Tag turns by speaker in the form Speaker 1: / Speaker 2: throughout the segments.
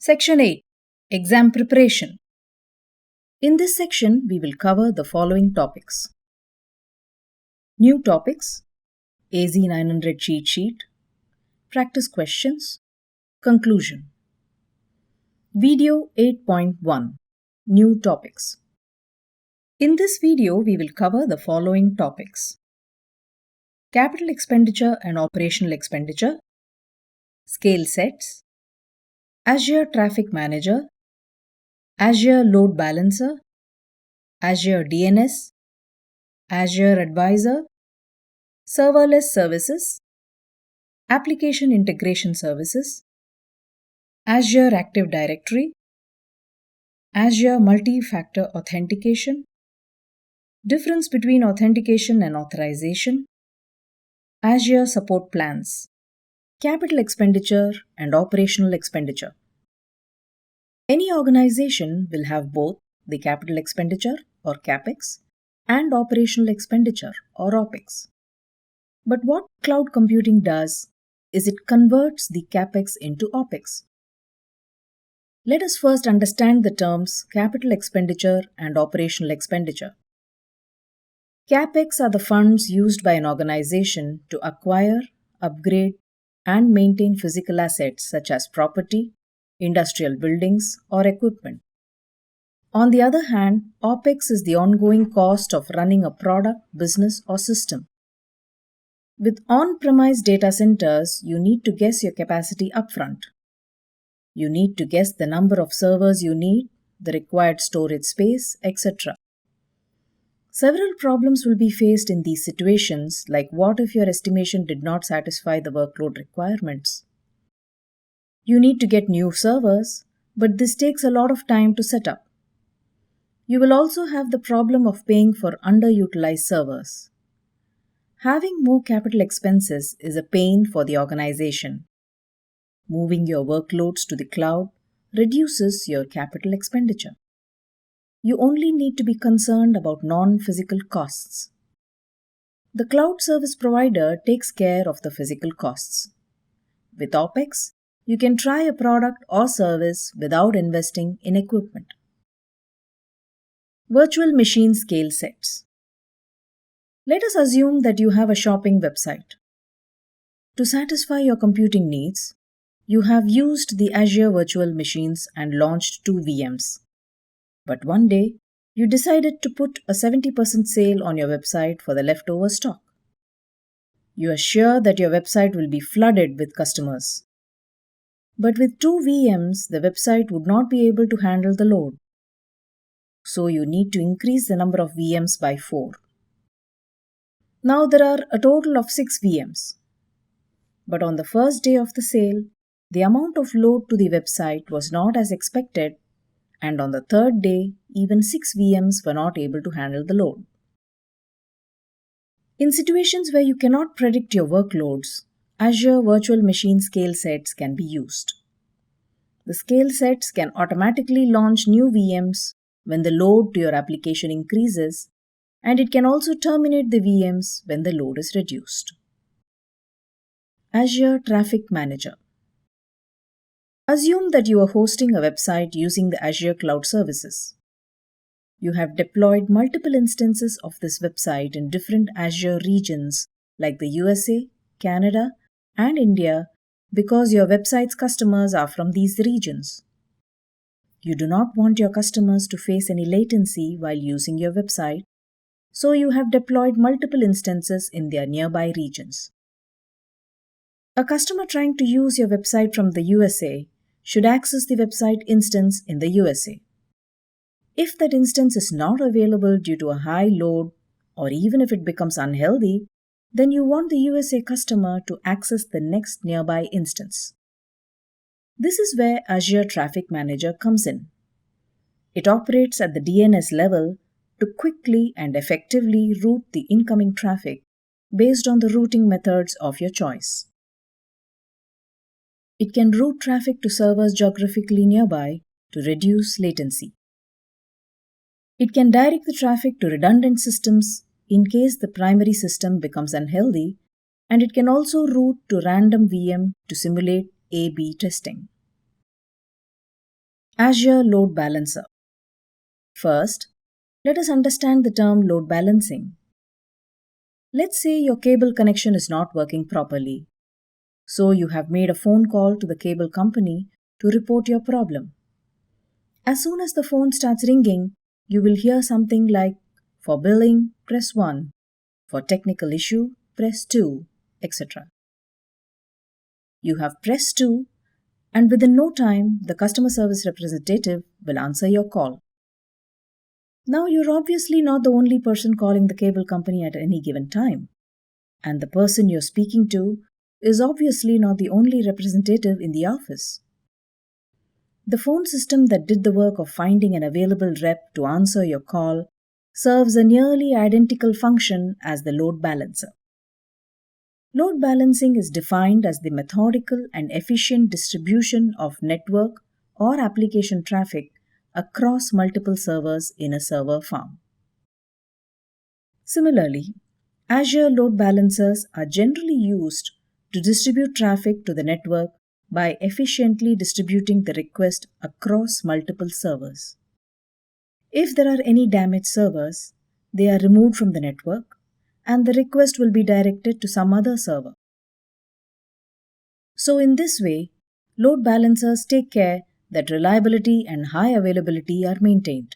Speaker 1: Section 8. Exam Preparation. In this section, we will cover the following topics. New topics, AZ-900 cheat sheet, practice questions, conclusion. Video 8.1. New topics. In this video, we will cover the following topics. Capital expenditure and operational expenditure, scale sets, Azure Traffic Manager, Azure Load Balancer, Azure DNS, Azure Advisor, Serverless Services, Application Integration Services, Azure Active Directory, Azure Multifactor Authentication, difference between authentication and authorization, Azure Support Plans, Capital Expenditure and Operational Expenditure. Any organization will have both the capital expenditure or CapEx and operational expenditure or OpEx. But what cloud computing does is it converts the CapEx into OpEx. Let us first understand the terms capital expenditure and operational expenditure. CapEx are the funds used by an organization to acquire, upgrade, and maintain physical assets such as property, industrial buildings, or equipment. On the other hand, OpEx is the ongoing cost of running a product, business, or system. With on-premise data centers, you need to guess your capacity upfront. You need to guess the number of servers you need, the required storage space, etc. Several problems will be faced in these situations, like what if your estimation did not satisfy the workload requirements? You need to get new servers, but this takes a lot of time to set up. You will also have the problem of paying for underutilized servers. Having more capital expenses is a pain for the organization. Moving your workloads to the cloud reduces your capital expenditure. You only need to be concerned about non-physical costs. The cloud service provider takes care of the physical costs. With OpEx, you can try a product or service without investing in equipment. Virtual machine scale sets. Let us assume that you have a shopping website. To satisfy your computing needs, you have used the Azure virtual machines and launched 2 VMs. But one day, you decided to put a 70% sale on your website for the leftover stock. You are sure that your website will be flooded with customers. But with 2 VMs, the website would not be able to handle the load. So you need to increase the number of VMs by 4. Now there are a total of 6 VMs. But on the first day of the sale, the amount of load to the website was not as expected, and on the third day, even 6 VMs were not able to handle the load. In situations where you cannot predict your workloads, Azure Virtual Machine Scale Sets can be used. The scale sets can automatically launch new VMs when the load to your application increases, and it can also terminate the VMs when the load is reduced. Azure Traffic Manager. Assume that you are hosting a website using the Azure Cloud Services. You have deployed multiple instances of this website in different Azure regions like the USA, Canada, and India because your website's customers are from these regions. You do not want your customers to face any latency while using your website, so you have deployed multiple instances in their nearby regions. A customer trying to use your website from the USA should access the website instance in the USA. If that instance is not available due to a high load, or even if it becomes unhealthy, then you want the USA customer to access the next nearby instance. This is where Azure Traffic Manager comes in. It operates at the DNS level to quickly and effectively route the incoming traffic based on the routing methods of your choice. It can route traffic to servers geographically nearby to reduce latency. It can direct the traffic to redundant systems in case the primary system becomes unhealthy, and it can also route to random VM to simulate A/B testing. Azure Load Balancer. First, let us understand the term load balancing. Let's say your cable connection is not working properly. So you have made a phone call to the cable company to report your problem. As soon as the phone starts ringing, you will hear something like, "For billing, press 1. For technical issue, press 2, etc." You have pressed 2, and within no time, the customer service representative will answer your call. Now, you're obviously not the only person calling the cable company at any given time. And the person you're speaking to is obviously not the only representative in the office. The phone system that did the work of finding an available rep to answer your call serves a nearly identical function as the load balancer. Load balancing is defined as the methodical and efficient distribution of network or application traffic across multiple servers in a server farm. Similarly, Azure load balancers are generally used to distribute traffic to the network by efficiently distributing the request across multiple servers. If there are any damaged servers, they are removed from the network and the request will be directed to some other server. So, in this way, load balancers take care that reliability and high availability are maintained.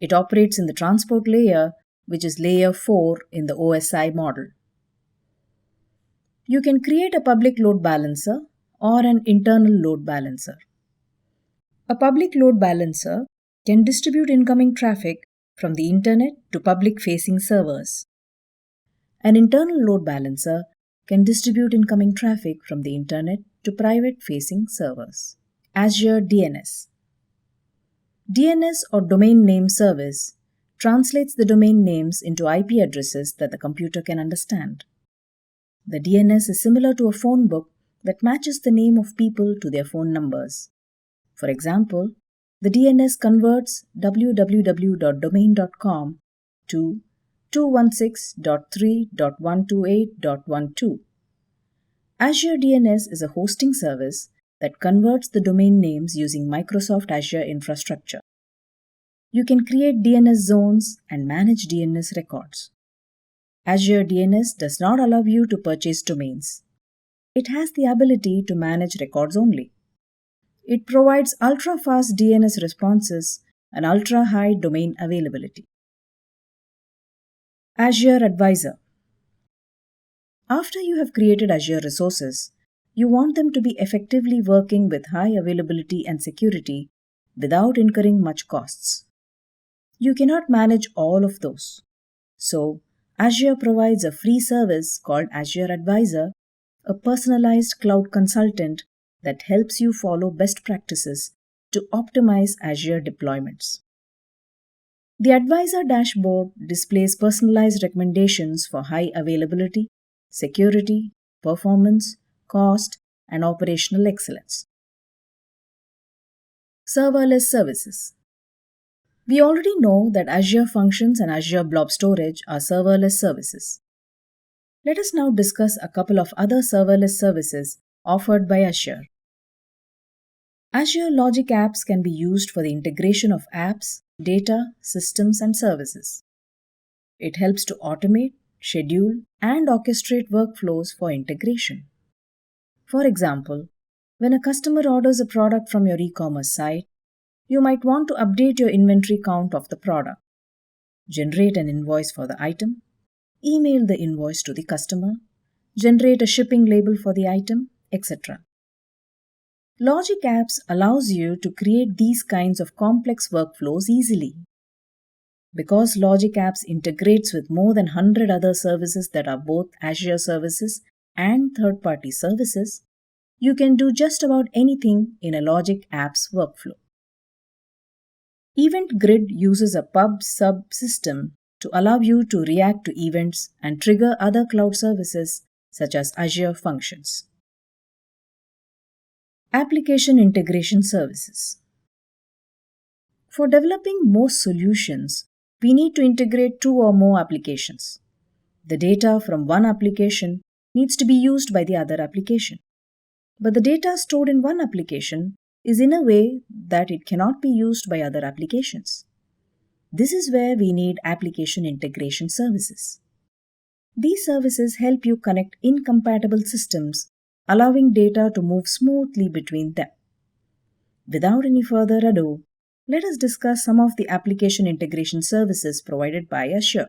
Speaker 1: It operates in the transport layer, which is layer 4 in the OSI model. You can create a public load balancer or an internal load balancer. A public load balancer can distribute incoming traffic from the internet to public-facing servers. An internal load balancer can distribute incoming traffic from the internet to private-facing servers. Azure DNS. DNS or Domain Name Service translates the domain names into IP addresses that the computer can understand. The DNS is similar to a phone book that matches the name of people to their phone numbers. For example, the DNS converts www.domain.com to 216.3.128.12. Azure DNS is a hosting service that converts the domain names using Microsoft Azure infrastructure. You can create DNS zones and manage DNS records. Azure DNS does not allow you to purchase domains. It has the ability to manage records only. It provides ultra-fast DNS responses and ultra-high domain availability. Azure Advisor. After you have created Azure resources, you want them to be effectively working with high availability and security without incurring much costs. You cannot manage all of those. So, Azure provides a free service called Azure Advisor, a personalized cloud consultant that helps you follow best practices to optimize Azure deployments. The Advisor dashboard displays personalized recommendations for high availability, security, performance, cost, and operational excellence. Serverless Services. We already know that Azure Functions and Azure Blob Storage are serverless services. Let us now discuss a couple of other serverless services offered by Azure. Azure Logic Apps can be used for the integration of apps, data, systems, and services. It helps to automate, schedule, and orchestrate workflows for integration. For example, when a customer orders a product from your e-commerce site, you might want to update your inventory count of the product, generate an invoice for the item, email the invoice to the customer, generate a shipping label for the item, etc. Logic Apps allows you to create these kinds of complex workflows easily. Because Logic Apps integrates with more than 100 other services that are both Azure services and third-party services, you can do just about anything in a Logic Apps workflow. Event Grid uses a pub-sub system to allow you to react to events and trigger other cloud services such as Azure Functions. Application Integration Services. For developing most solutions, we need to integrate 2 or more applications. The data from one application needs to be used by the other application. But the data stored in one application is in a way that it cannot be used by other applications. This is where we need application integration services. These services help you connect incompatible systems, allowing data to move smoothly between them. Without any further ado, let us discuss some of the application integration services provided by Azure.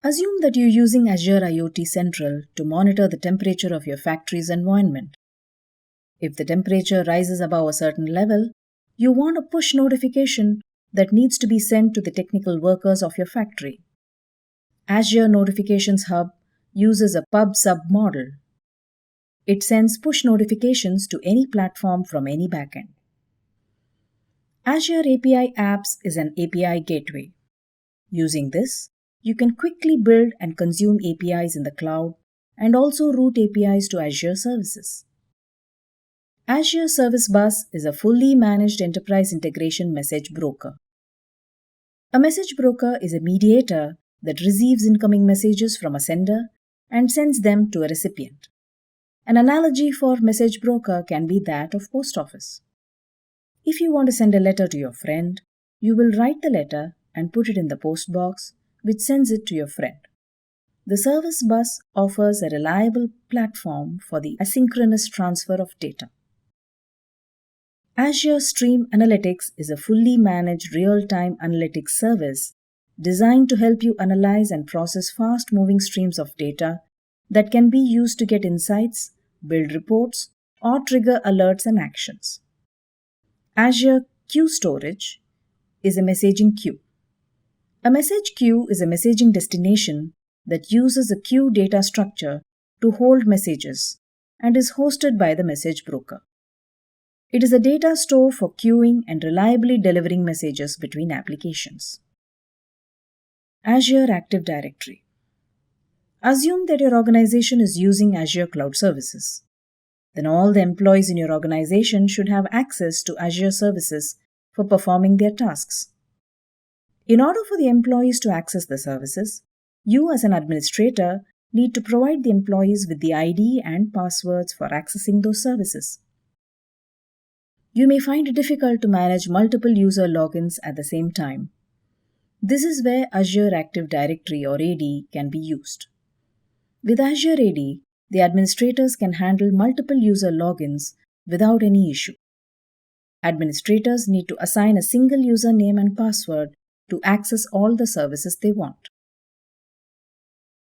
Speaker 1: Assume that you're using Azure IoT Central to monitor the temperature of your factory's environment. If the temperature rises above a certain level, you want a push notification that needs to be sent to the technical workers of your factory. Azure Notifications Hub uses a pub-sub model. It sends push notifications to any platform from any backend. Azure API Apps is an API gateway. Using this, you can quickly build and consume APIs in the cloud and also route APIs to Azure services. Azure Service Bus is a fully managed enterprise integration message broker. A message broker is a mediator that receives incoming messages from a sender and sends them to a recipient. An analogy for message broker can be that of post office. If you want to send a letter to your friend, you will write the letter and put it in the post box, which sends it to your friend. The Service Bus offers a reliable platform for the asynchronous transfer of data. Azure Stream Analytics is a fully managed real-time analytics service designed to help you analyze and process fast-moving streams of data that can be used to get insights, build reports, or trigger alerts and actions. Azure Queue Storage is a messaging queue. A message queue is a messaging destination that uses a queue data structure to hold messages and is hosted by the message broker. It is a data store for queuing and reliably delivering messages between applications. Azure Active Directory. Assume that your organization is using Azure Cloud Services. Then all the employees in your organization should have access to Azure services for performing their tasks. In order for the employees to access the services, you as an administrator need to provide the employees with the ID and passwords for accessing those services. You may find it difficult to manage multiple user logins at the same time. This is where Azure Active Directory or AD can be used. With Azure AD, the administrators can handle multiple user logins without any issue. Administrators need to assign a single username and password to access all the services they want.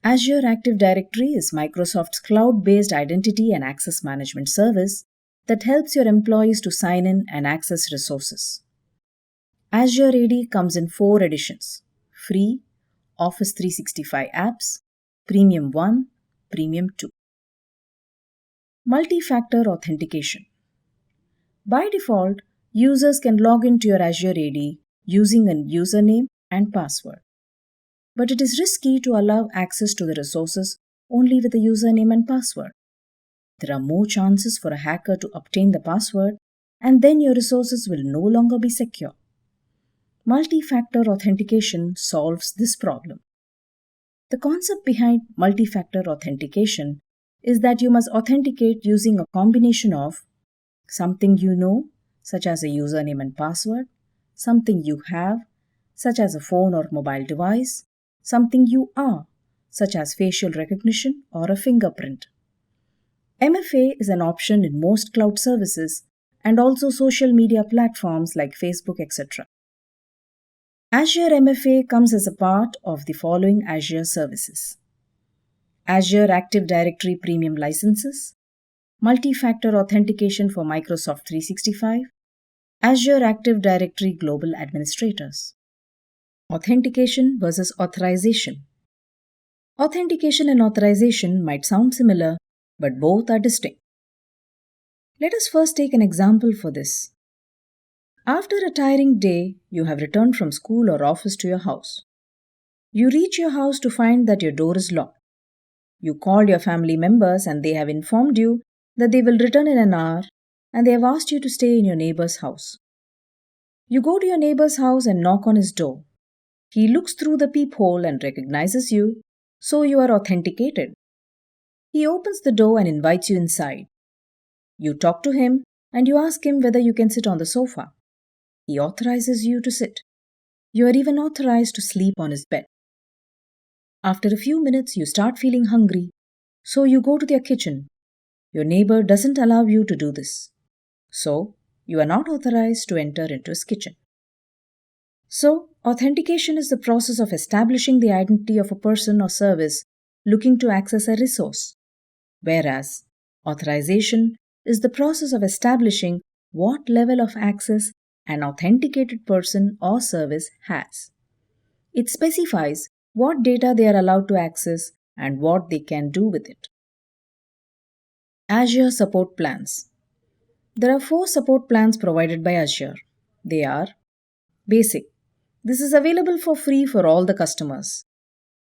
Speaker 1: Azure Active Directory is Microsoft's cloud-based identity and access management service that helps your employees to sign in and access resources. Azure AD comes in 4 editions: Free, Office 365 Apps, Premium 1, Premium 2. Multifactor Authentication. By default, users can log into your Azure AD using a username and password. But it is risky to allow access to the resources only with a username and password. There are more chances for a hacker to obtain the password, and then your resources will no longer be secure. Multi-factor authentication solves this problem. The concept behind multi-factor authentication is that you must authenticate using a combination of something you know, such as a username and password, something you have, such as a phone or mobile device, something you are, such as facial recognition or a fingerprint. MFA is an option in most cloud services and also social media platforms like Facebook, etc. Azure MFA comes as a part of the following Azure services: Azure Active Directory Premium licenses, Multi-factor authentication for Microsoft 365, Azure Active Directory Global Administrators. Authentication versus authorization. Authentication and authorization might sound similar, but both are distinct. Let us first take an example for this. After a tiring day, you have returned from school or office to your house. You reach your house to find that your door is locked. You called your family members and they have informed you that they will return in an hour and they have asked you to stay in your neighbor's house. You go to your neighbor's house and knock on his door. He looks through the peephole and recognizes you, so you are authenticated. He opens the door and invites you inside. You talk to him and you ask him whether you can sit on the sofa. He authorizes you to sit. You are even authorized to sleep on his bed. After a few minutes, you start feeling hungry, so you go to their kitchen. Your neighbor doesn't allow you to do this, so you are not authorized to enter into his kitchen. So, authentication is the process of establishing the identity of a person or service looking to access a resource, whereas authorization is the process of establishing what level of access an authenticated person or service has. It specifies what data they are allowed to access and what they can do with it. Azure Support Plans. There are 4 support plans provided by Azure. They are Basic. This is available for free for all the customers.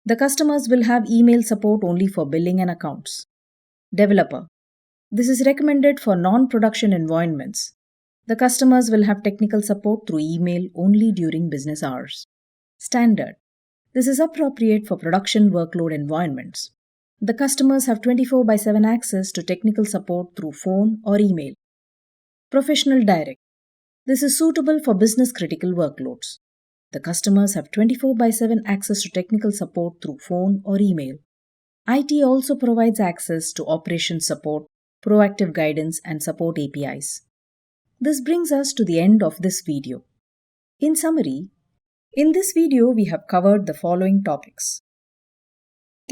Speaker 1: The customers will have email support only for billing and accounts. Developer. This is recommended for non-production environments. The customers will have technical support through email only during business hours. Standard. This is appropriate for production workload environments. The customers have 24/7 access to technical support through phone or email. Professional Direct. This is suitable for business critical workloads. The customers have 24/7 access to technical support through phone or email. IT also provides access to operations support, proactive guidance, and support APIs. This brings us to the end of this video. In summary, in this video we have covered the following topics: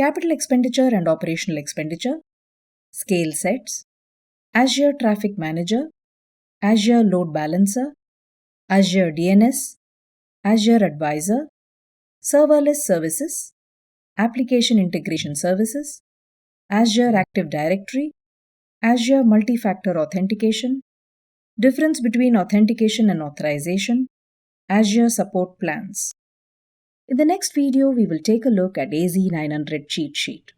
Speaker 1: capital expenditure and operational expenditure, scale sets, Azure Traffic Manager, Azure Load Balancer, Azure DNS, Azure Advisor, Serverless Services, Application Integration Services, Azure Active Directory, Azure Multifactor Authentication, difference between authentication and authorization, Azure Support Plans. In the next video, we will take a look at AZ-900 cheat sheet.